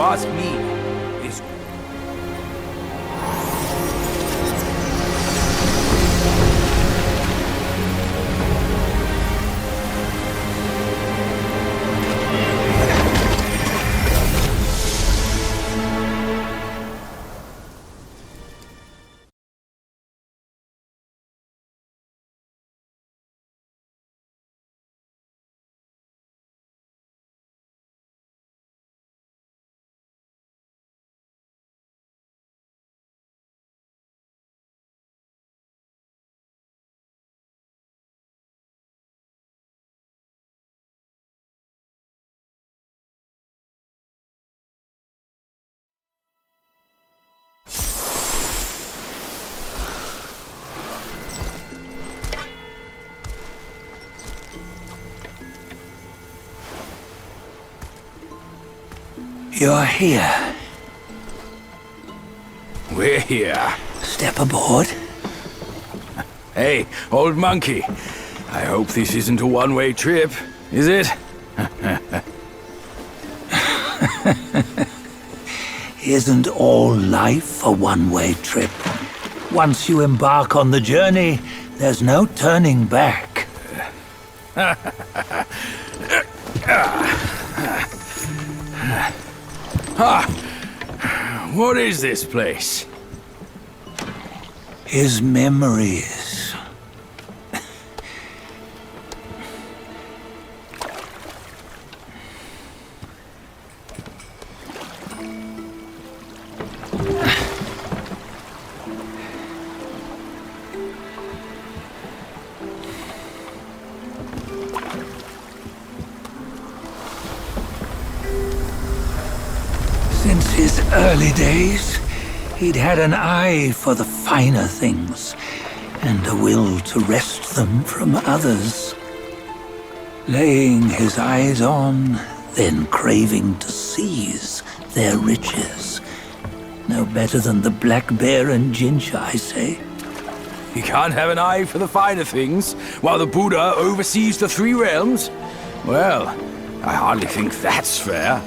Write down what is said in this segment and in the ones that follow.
ask me, is... You're here. We're here. Step aboard. Hey, old monkey. I hope this isn't a one-way trip, is it? Isn't all life a one-way trip? Once you embark on the journey, there's no turning back. What is this place? His memories. Since his early days, he'd had an eye for the finer things, and a will to wrest them from others. Laying his eyes on, then craving to seize their riches. No better than the black bear and ginger, I say. You can't have an eye for the finer things, while the Buddha oversees the three realms? Well, I hardly think that's fair.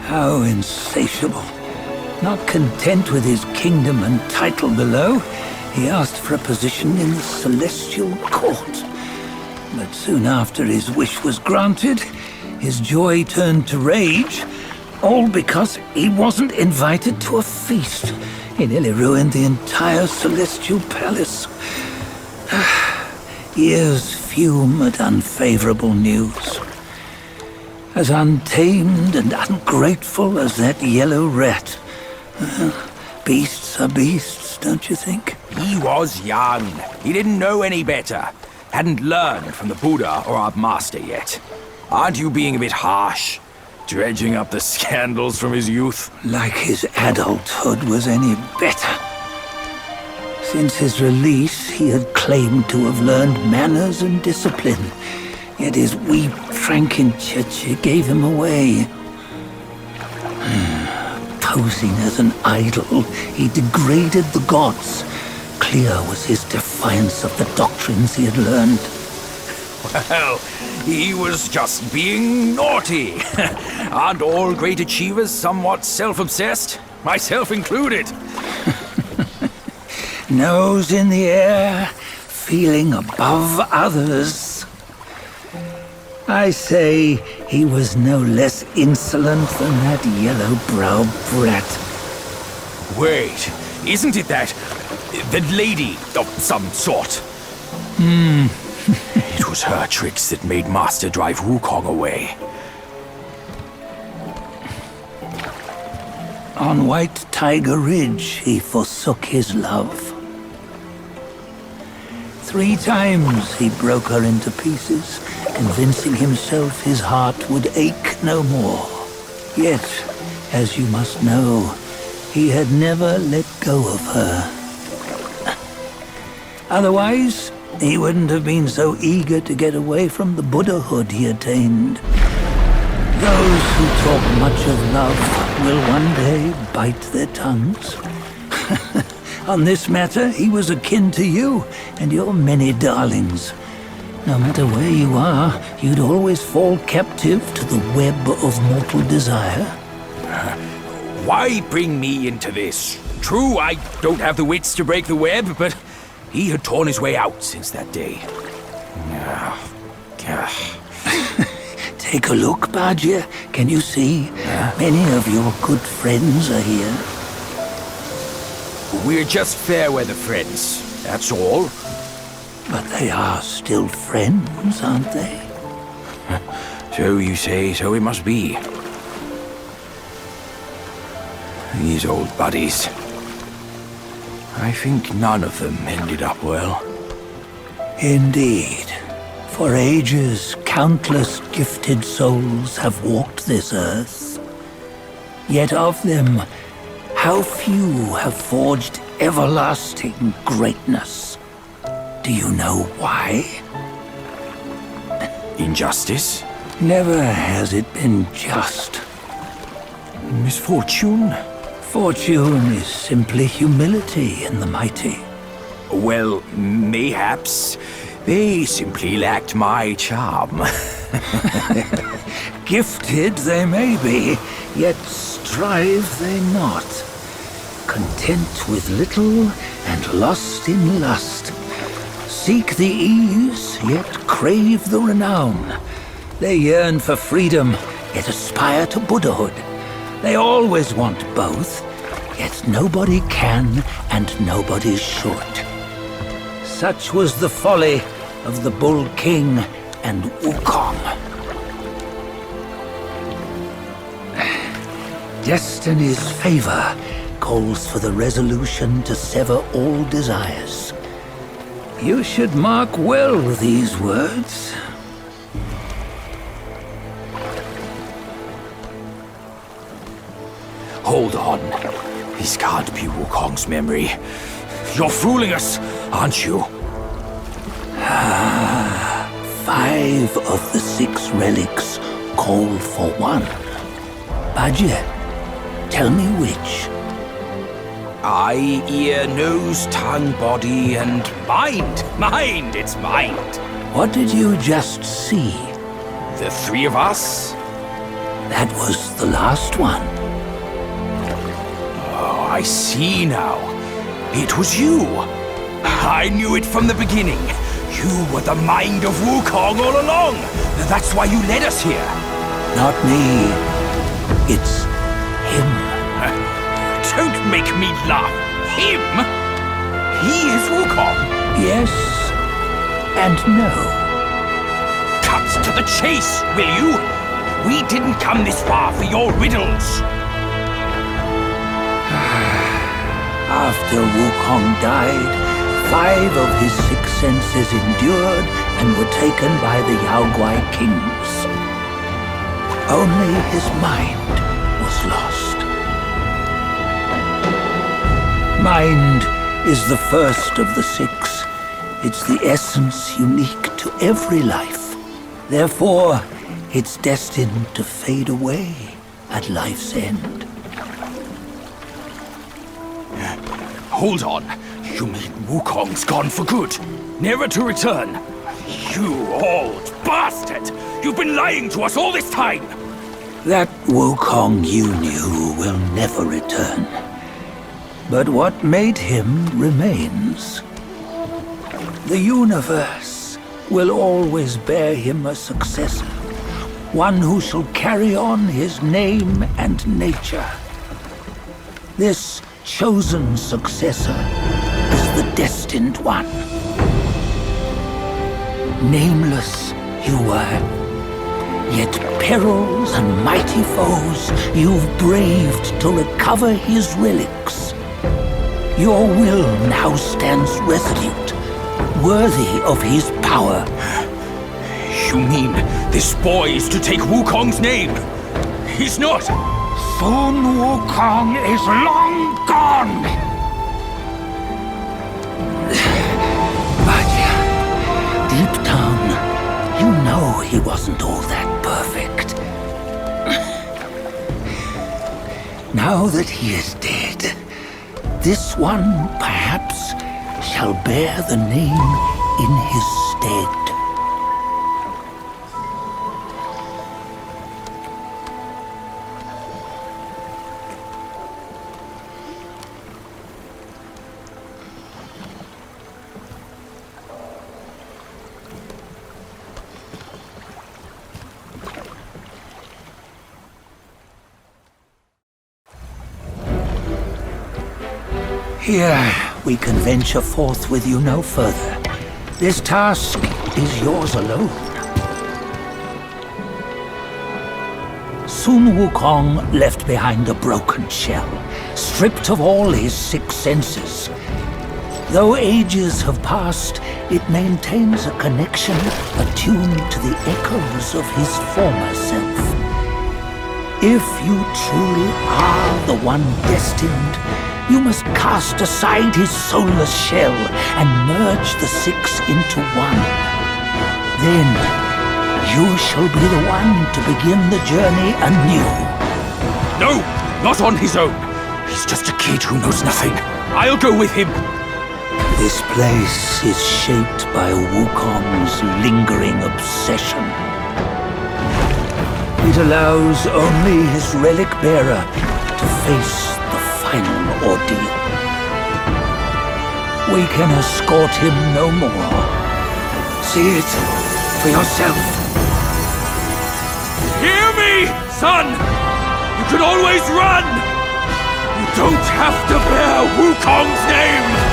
How insatiable. Not content with his kingdom and title below, he asked for a position in the celestial court. But soon after his wish was granted, his joy turned to rage, all because he wasn't invited to a feast. He nearly ruined the entire celestial palace. Ears fume at unfavorable news. As untamed and ungrateful as that yellow rat. Beasts are beasts, don't you think? He was young. He didn't know any better. Hadn't learned from the Buddha or our master yet. Aren't you being a bit harsh? Dredging up the scandals from his youth? Like his adulthood was any better. Since his release, he had claimed to have learned manners and discipline. Yet his weak Frankenchurch gave him away. Posing as an idol, he degraded the gods. Clear was his defiance of the doctrines he had learned. Well, he was just being naughty. Aren't all great achievers somewhat self-obsessed? Myself included. Nose in the air, feeling above others. I say he was no less insolent than that yellow-browed brat. Wait, isn't it that lady of some sort? It was her tricks that made Master drive Wukong away. On White Tiger Ridge, he forsook his love. 3 times he broke her into pieces, convincing himself his heart would ache no more. Yet, as you must know, he had never let go of her. Otherwise, he wouldn't have been so eager to get away from the Buddhahood he attained. Those who talk much of love will one day bite their tongues. On this matter, he was akin to you and your many darlings. No matter where you are, you'd always fall captive to the web of mortal desire. Why bring me into this? True, I don't have the wits to break the web, but he had torn his way out since that day. Take a look, Badger. Can you see? Many of your good friends are here. We're just fair-weather friends, that's all. But they are still friends, aren't they? So you say, so it must be. These old buddies. I think none of them ended up well. Indeed. For ages, countless gifted souls have walked this earth. Yet of them, how few have forged everlasting greatness? Do you know why? Injustice? Never has it been just. Misfortune? Fortune is simply humility in the mighty. Well, mayhaps they simply lacked my charm. Gifted they may be, yet strive they not. Content with little and lost in lust. Seek the ease, yet crave the renown. They yearn for freedom, yet aspire to Buddhahood. They always want both, yet nobody can and nobody should. Such was the folly of the Bull King and Wukong. Destiny's favor calls for the resolution to sever all desires. You should mark well these words. Hold on. This can't be Wukong's memory. You're fooling us, aren't you? 5 of the 6 relics call for one. Badger, tell me which. Eye, ear, nose, tongue, body, and mind. Mind, it's mind. What did you just see? The 3 of us? That was the last one. Oh, I see now. It was you. I knew it from the beginning. You were the mind of Wukong all along. That's why you led us here. Not me. It's him. Don't make me laugh. Him? He is Wukong. Yes and no. Cut to the chase, will you? We didn't come this far for your riddles. After Wukong died, 5 of his 6 senses endured and were taken by the Yaoguai kings. Only his mind was lost. Mind is the first of the 6. It's the essence unique to every life. Therefore, it's destined to fade away at life's end. Hold on. You mean Wukong's gone for good? Never to return? You old bastard! You've been lying to us all this time! That Wukong you knew will never return. But what made him remains. The universe will always bear him a successor, one who shall carry on his name and nature. This chosen successor is the destined one. Nameless you were, yet perils and mighty foes you've braved to recover his relics. Your will now stands resolute, worthy of his power. You mean this boy is to take Wukong's name? He's not! Soon Wukong is long gone! But deep down, you know he wasn't all that perfect. Now that he is dead, this one, perhaps, shall bear the name in his stead. Here, we can venture forth with you no further. This task is yours alone. Sun Wukong left behind a broken shell, stripped of all his 6 senses. Though ages have passed, it maintains a connection attuned to the echoes of his former self. If you truly are the one destined, you must cast aside his soulless shell and merge the 6 into one. Then, you shall be the one to begin the journey anew. No, not on his own. He's just a kid who knows nothing. I'll go with him. This place is shaped by Wukong's lingering obsession. It allows only his relic bearer to face the final ordeal. We can escort him no more. See it for yourself. Hear me, son! You can always run! You don't have to bear Wukong's name!